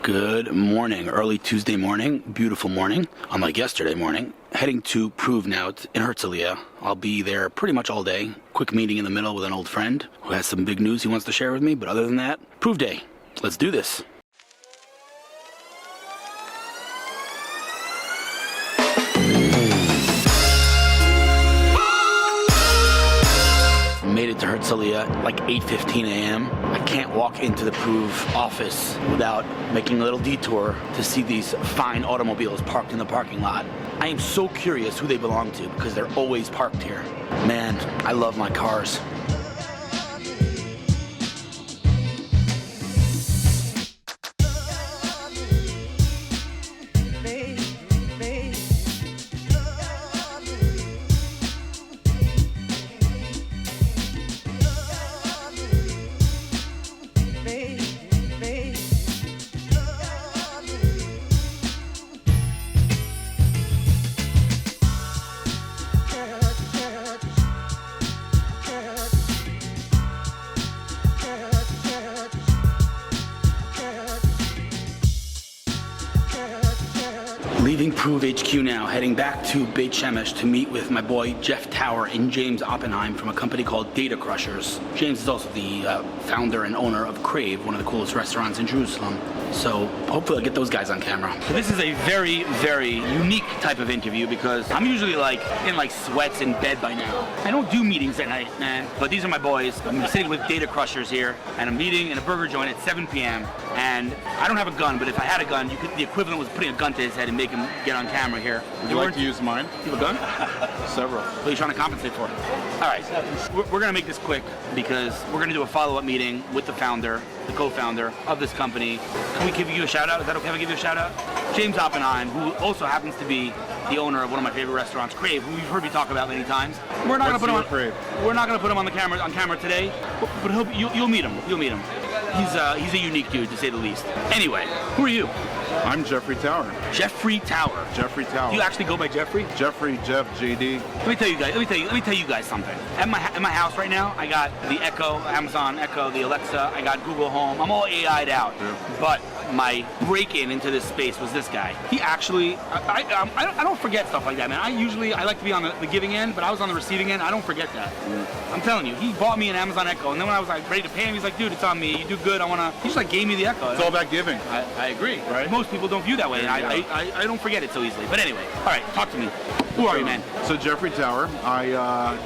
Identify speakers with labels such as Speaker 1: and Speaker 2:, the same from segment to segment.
Speaker 1: Good morning, early Tuesday morning, beautiful morning, unlike yesterday morning. Heading to Proov now in Herzliya. I'll be there pretty much all day. Quick meeting in the middle with an old friend who has some big news he wants to share with me, but other than that, Proov day. Let's do this. Made it to Herzliya like 8:15 a.m. I can't walk into the Proov office without making a little detour to see these fine automobiles parked in the parking lot. I am so curious who they belong to because they're always parked here. Man, I love my cars. Leaving Proov HQ now, heading back to Beit Shemesh to meet with my boy Jeff Tower and James Oppenheim from a company called DataCrushers. James is also the founder and owner of Crave, one of the coolest restaurants in Jerusalem. So hopefully I'll get those guys on camera. So this is a very, very unique type of interview because I'm usually in sweats in bed by now. I don't do meetings at night, man, but these are my boys. I'm sitting with DataCrushers here and I'm meeting in a burger joint at 7 p.m. And I don't have a gun, but if I had a gun, the equivalent was putting a gun to his head and make him get on camera here.
Speaker 2: Would you like to use mine?
Speaker 1: You have a gun?
Speaker 2: Several.
Speaker 1: What are you trying to compensate for? All right, we're gonna make this quick because we're gonna do a follow-up meeting with the founder, the co-founder of this company. Can we give you a shout out? Is that okay if I give you a shout out? James Oppenheim, who also happens to be the owner of one of my favorite restaurants, Crave, who you've heard me talk about many times. We're not gonna put him on
Speaker 2: Crave?
Speaker 1: We're not gonna put him on camera today, but you'll meet him. You'll meet him. He's a unique dude, to say the least. Anyway, who are you?
Speaker 2: I'm Jeffrey Tower.
Speaker 1: Jeffrey Tower.
Speaker 2: Jeffrey Tower.
Speaker 1: Do you actually go by Jeffrey?
Speaker 2: Jeffrey, Jeff, JD.
Speaker 1: Let me tell you guys something. At my house right now, I got the Echo, Amazon Echo, the Alexa, I got Google Home. I'm all AI'd out.
Speaker 2: Yeah.
Speaker 1: But my break-in into this space was this guy. He actually, I don't forget stuff like that, man. I like to be on the giving end, but I was on the receiving end. I don't forget that. I'm telling you, he bought me an Amazon Echo, and then when I was ready to pay him, he's like, dude, it's on me. You do good. He just gave me the Echo.
Speaker 2: It's all about giving.
Speaker 1: I agree.
Speaker 2: Right?
Speaker 1: Most people don't view that way, and I don't forget it so easily. But anyway, all right, talk to me. Who are you, man?
Speaker 2: So Jeffrey Tower. I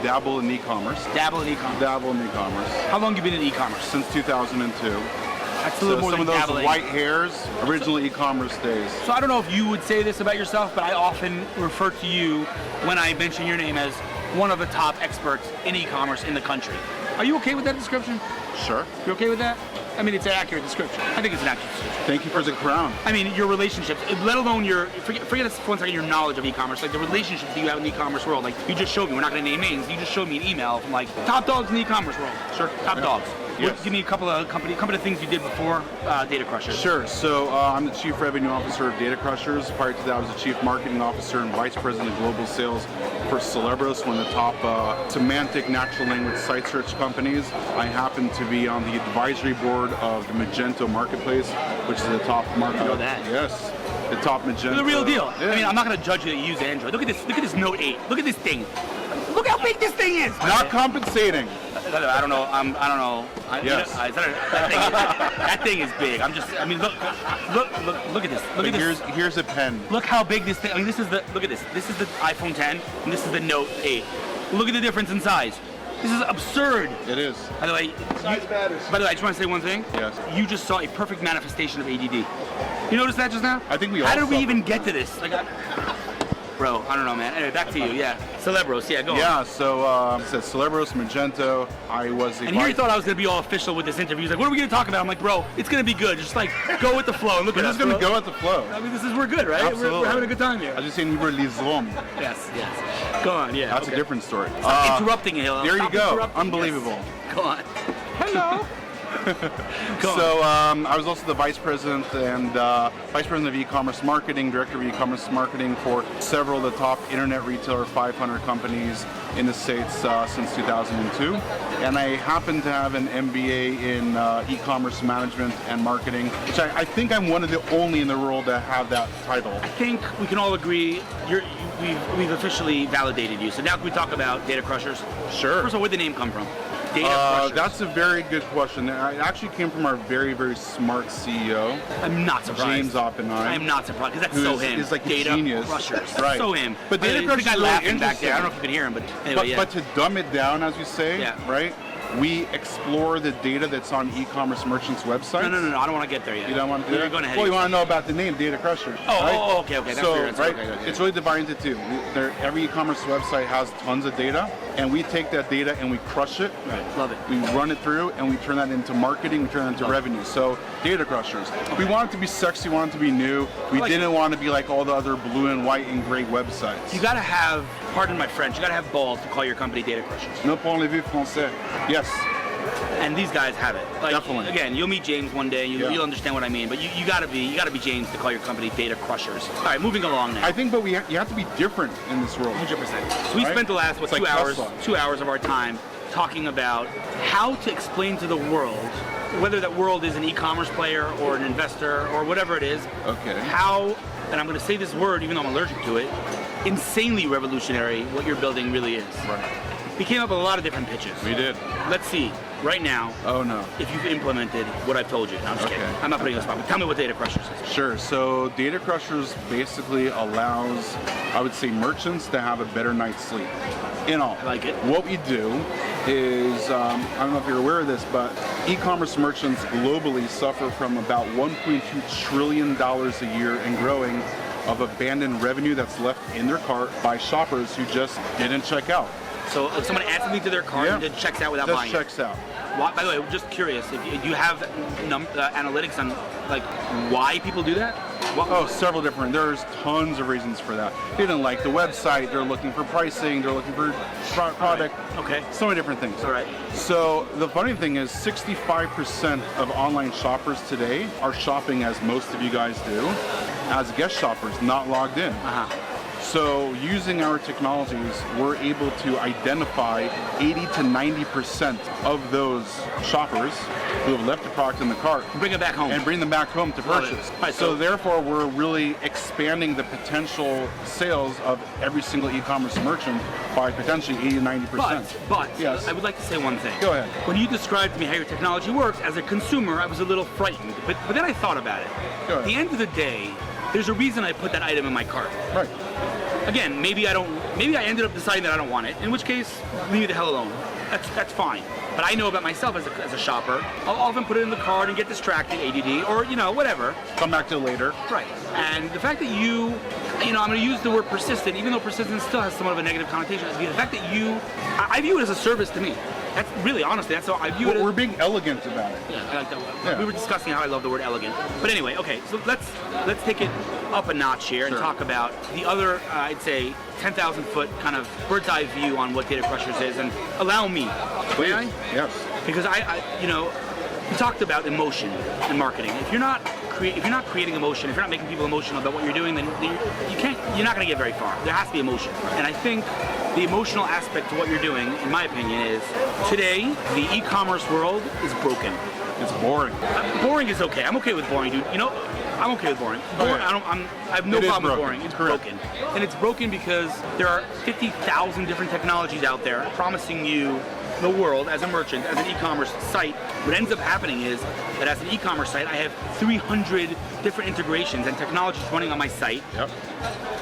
Speaker 2: dabble in e-commerce.
Speaker 1: Dabble in e-commerce.
Speaker 2: Dabble in e-commerce.
Speaker 1: How long have you been in e-commerce?
Speaker 2: Since 2002.
Speaker 1: That's a little more
Speaker 2: some
Speaker 1: than
Speaker 2: of those
Speaker 1: dabbling.
Speaker 2: white hairs, original e-commerce days.
Speaker 1: So I don't know if you would say this about yourself, but I often refer to you when I mention your name as one of the top experts in e-commerce in the country. Are you okay with that description?
Speaker 2: Sure.
Speaker 1: You okay with that? I mean, it's an accurate description. I think it's an accurate description.
Speaker 2: Thank you for the crown.
Speaker 1: I mean, your relationships, let alone forget for one second your knowledge of e-commerce, like the relationships that you have in the e-commerce world. Like you just showed me, we're not going to name names, you just showed me an email from top dogs in the e-commerce world.
Speaker 2: Sure.
Speaker 1: Top dogs.
Speaker 2: Yes.
Speaker 1: Give me a couple of things you did before DataCrushers.
Speaker 2: Sure. So I'm the Chief Revenue Officer of DataCrushers. Prior to that, I was the Chief Marketing Officer and Vice President of Global Sales for Celebros, one of the top semantic natural language site search companies. I happen to be on the advisory board of the Magento Marketplace, which is the top market.
Speaker 1: I know that.
Speaker 2: Yes. The top Magento.
Speaker 1: The real deal.
Speaker 2: Yeah.
Speaker 1: I mean, I'm not going to judge you that you use Android. Look at this Note 8. Look at this thing. Look how big this thing is.
Speaker 2: Not compensating.
Speaker 1: I don't know. I don't know.
Speaker 2: Yes.
Speaker 1: That thing is big. Look at this. Look at this.
Speaker 2: Here's a pen.
Speaker 1: Look how big this thing. I mean, look at this. This is the iPhone 10, and this is the Note 8. Look at the difference in size. This is absurd.
Speaker 2: It is.
Speaker 1: By the way, I just want to say one thing.
Speaker 2: Yes.
Speaker 1: You just saw a perfect manifestation of ADD. You notice that just now?
Speaker 2: I think we all
Speaker 1: How did we
Speaker 2: saw
Speaker 1: even get to this? Bro, I don't know, man. Anyway, back to you. Yeah. Celebros. Yeah, go on.
Speaker 2: Yeah, so it says Celebros, Magento. I was
Speaker 1: And here you thought I was going to be all official with this interview. He's like, what are we going to talk about? I'm like, bro, it's going to be good. Just go with the flow. Look at
Speaker 2: We're
Speaker 1: us.
Speaker 2: just going to
Speaker 1: bro.
Speaker 2: go with the flow.
Speaker 1: I mean, we're good, right?
Speaker 2: Absolutely.
Speaker 1: We're having a good time here.
Speaker 2: I was just saying you were Lizom.
Speaker 1: Yes. Go on, yeah.
Speaker 2: That's a different story.
Speaker 1: Stop interrupting, Hillel.
Speaker 2: There you
Speaker 1: Stop
Speaker 2: go.
Speaker 1: interrupting.
Speaker 2: Unbelievable.
Speaker 1: Yes. Go on.
Speaker 3: Hello.
Speaker 2: So I was also the vice president and vice president of e-commerce marketing, director of e-commerce marketing for several of the top internet retailer 500 companies in the States since 2002. And I happen to have an MBA in e-commerce management and marketing, which I think I'm one of the only in the world to have that title.
Speaker 1: I think we can all agree we've officially validated you. So now can we talk about DataCrushers?
Speaker 2: Sure.
Speaker 1: First of all, where'd the name come from? DataCrushers.
Speaker 2: That's a very good question. It actually came from our very, very smart CEO.
Speaker 1: I'm not surprised.
Speaker 2: James Oppenheim.
Speaker 1: I'm not surprised because that's so him.
Speaker 2: He's like a
Speaker 1: Data
Speaker 2: genius.
Speaker 1: Crushers.
Speaker 2: Right.
Speaker 1: So him.
Speaker 2: But DataCrushers
Speaker 1: the guy
Speaker 2: is really
Speaker 1: laughing back there. I
Speaker 2: interesting.
Speaker 1: don't know if you can hear him, but anyway,
Speaker 2: But to dumb it down, as you say, right? We explore the data that's on e-commerce merchants' websites.
Speaker 1: No, I don't want to get there yet.
Speaker 2: You don't want to do
Speaker 1: You're
Speaker 2: that?
Speaker 1: going ahead.
Speaker 2: Well, you want to know about the name, DataCrushers.
Speaker 1: Oh, okay. That's
Speaker 2: so,
Speaker 1: fair.
Speaker 2: right,
Speaker 1: Okay.
Speaker 2: it's really divided into two. Every e-commerce website has tons of data, and we take that data and we crush it.
Speaker 1: Right, love it.
Speaker 2: We run it through, and we turn that into marketing, we turn it into revenue. So, DataCrushers. Okay. We want it to be sexy, we want it to be new. We didn't want to be like all the other blue and white and gray websites.
Speaker 1: You got to have, pardon my French, you got to have balls to call your company DataCrushers.
Speaker 2: Ne parlez-vous français? Yes.
Speaker 1: And these guys have it.
Speaker 2: Definitely.
Speaker 1: Again, you'll meet James one day. You'll understand what I mean. But you gotta be James to call your company DataCrushers. All right, moving along now.
Speaker 2: I think, but you have to be different in this world.
Speaker 1: 100%. So we spent the last 2 hours of our time talking about how to explain to the world, whether that world is an e-commerce player or an investor or whatever it is.
Speaker 2: Okay.
Speaker 1: How, and I'm going to say this word even though I'm allergic to it, insanely revolutionary what you're building really is.
Speaker 2: Right.
Speaker 1: We came up with a lot of different pitches.
Speaker 2: We did.
Speaker 1: Let's see, right now, if you've implemented what I've told you. No, I'm just kidding. I'm not putting you on the spot, but tell me what DataCrushers is.
Speaker 2: Sure. So DataCrushers basically allows, I would say, merchants to have a better night's sleep. In all.
Speaker 1: I like it.
Speaker 2: What we do is, I don't know if you're aware of this, but e-commerce merchants globally suffer from about $1.2 trillion a year and growing of abandoned revenue that's left in their cart by shoppers who just didn't check out.
Speaker 1: So if someone adds something to their cart and then checks out without buying
Speaker 2: just checks out.
Speaker 1: Why, by the way, I'm just curious, if you have analytics on like why people do that?
Speaker 2: Several different. There's tons of reasons for that. They didn't like the website. They're looking for pricing. They're looking for product.
Speaker 1: Right. Okay.
Speaker 2: So many different things.
Speaker 1: All right.
Speaker 2: So the funny thing is 65% of online shoppers today are shopping, as most of you guys do, as guest shoppers, not logged in. So using our technologies, we're able to identify 80 to 90% of those shoppers who have left the product in the cart.
Speaker 1: Bring it back home.
Speaker 2: And bring them back home to purchase.
Speaker 1: Right,
Speaker 2: so therefore, we're really expanding the potential sales of every single e-commerce merchant by potentially 80 to 90%.
Speaker 1: But
Speaker 2: yes.
Speaker 1: I would like to say one thing.
Speaker 2: Go ahead.
Speaker 1: When you described to me how your technology works, as a consumer, I was a little frightened. But then I thought about it.
Speaker 2: Go ahead.
Speaker 1: At the end of the day, there's a reason I put that item in my cart.
Speaker 2: Right.
Speaker 1: Again, maybe I ended up deciding that I don't want it, in which case, leave me the hell alone. That's fine. But I know about myself as a shopper. I'll often put it in the cart and get distracted, ADD, or whatever.
Speaker 2: Come back to it later.
Speaker 1: Right. And the fact that I'm going to use the word persistent, even though persistence still has somewhat of a negative connotation. The fact that I view it as a service to me. That's really, honestly, that's how I view it.
Speaker 2: We're being elegant about it.
Speaker 1: Yeah, I like that word. Yeah. We were discussing how I love the word elegant. But anyway, okay, so let's take it up a notch here and talk about the other, I'd say, 10,000-foot kind of bird's eye view on what DataCrushers is, and allow me.
Speaker 2: Please.
Speaker 1: May I?
Speaker 2: Yes.
Speaker 1: Because we talked about emotion in marketing. If you're not creating emotion, if you're not making people emotional about what you're doing, then you're not going to get very far. There has to be emotion. And I think the emotional aspect to what you're doing, in my opinion, is today the e-commerce world is broken.
Speaker 2: It's boring.
Speaker 1: Boring is okay. I'm okay with boring, dude. I'm okay with boring. I have no problem with boring. It's broken. And it's broken because there are 50,000 different technologies out there promising you the world as a merchant, as an e-commerce site. What ends up happening is that as an e-commerce site, I have 300 different integrations and technologies running on my site.
Speaker 2: Yep.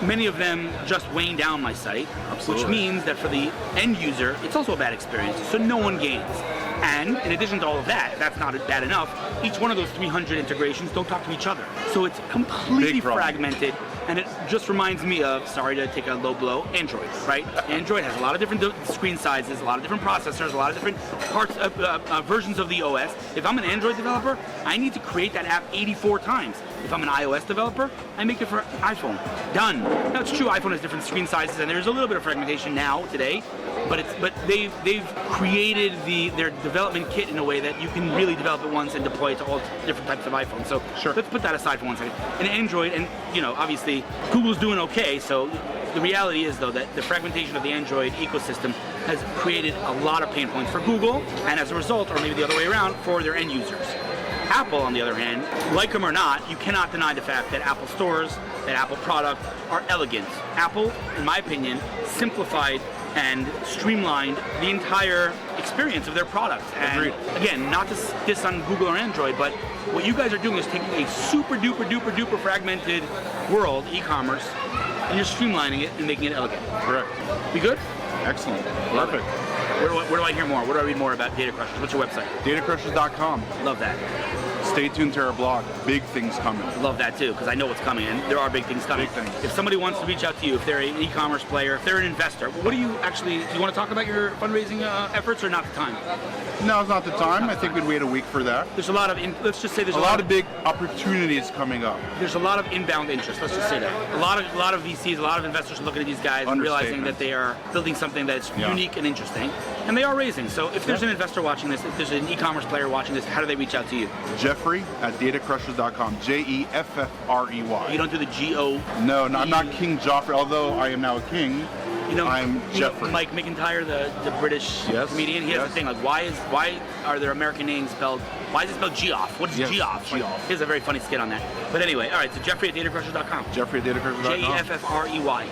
Speaker 1: Many of them just weighing down my site, which means that for the end user, it's also a bad experience. So no one gains. And in addition to all of that, if that's not bad enough, each one of those 300 integrations don't talk to each other. So it's completely fragmented, and it just reminds me of, sorry to take a low blow, Android, right? Android has a lot of different screen sizes, a lot of different processors, a lot of different parts of versions of the OS. If I'm an Android developer, I need to create that app 84 times. If I'm an iOS developer, I make it for iPhone. Done. Now it's true, iPhone has different screen sizes, and there's a little bit of fragmentation now today, but they've created their development kit in a way that you can really develop it once and deploy it to all different types of iPhones. So let's put that aside for 1 second. And Android, and obviously Google's doing okay. So the reality is though that the fragmentation of the Android ecosystem has created a lot of pain points for Google, and as a result, or maybe the other way around, for their end users. Apple, on the other hand, like them or not, you cannot deny the fact that Apple stores, that Apple products are elegant. Apple, in my opinion, simplified and streamlined the entire experience of their products. And again, not to diss on Google or Android, but what you guys are doing is taking a super duper duper duper fragmented world, e-commerce, and you're streamlining it and making it elegant.
Speaker 2: Correct.
Speaker 1: We good?
Speaker 2: Excellent. Perfect.
Speaker 1: Where do I hear more? Where do I read more about DataCrushers? What's your website?
Speaker 2: DataCrushers.com.
Speaker 1: Love that.
Speaker 2: Stay tuned to our blog. Big things coming.
Speaker 1: Love that too, because I know what's coming, and there are big things coming.
Speaker 2: Big things.
Speaker 1: If somebody wants to reach out to you, if they're an e-commerce player, if they're an investor, what do you actually, do you want to talk about your fundraising efforts or not the time?
Speaker 2: Now's not the time. I think we'd wait a week for that.
Speaker 1: There's a lot of, let's just say there's
Speaker 2: a lot of big opportunities coming up.
Speaker 1: There's a lot of inbound interest, let's just say that. A lot of VCs, a lot of investors are looking at these guys and realizing that they are building something that's unique and interesting. And they are raising. So if there's an investor watching this, if there's an e-commerce player watching this, how do they reach out to you?
Speaker 2: Jeffrey at DataCrushers.com. Jeffrey.
Speaker 1: You don't do the G-O?
Speaker 2: No, I'm not King Joffrey, although I am now a king. I'm Jeffrey.
Speaker 1: Mike McIntyre, the British comedian, he has the thing like, why are their American names spelled? Why is it spelled Geoff? What is Geoff? Geoff. He has a very funny skit on that. But anyway, all right. So Jeffrey at DataCrushers.com.
Speaker 2: Jeffrey at DataCrushers.com.
Speaker 1: Jeffrey.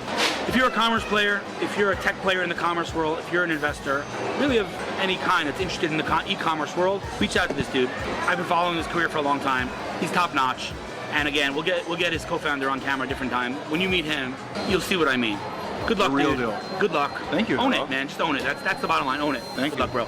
Speaker 1: If you're a commerce player, if you're a tech player in the commerce world, if you're an investor, really of any kind that's interested in the e-commerce world, reach out to this dude. I've been following his career for a long time. He's top notch. And again, we'll get his co-founder on camera a different time. When you meet him, you'll see what I mean. Good luck,
Speaker 2: the real
Speaker 1: dude.
Speaker 2: deal.
Speaker 1: Good luck.
Speaker 2: Thank you.
Speaker 1: Own it, man. Just own it. That's the bottom line. Own it.
Speaker 2: Thank you.
Speaker 1: Good luck, bro.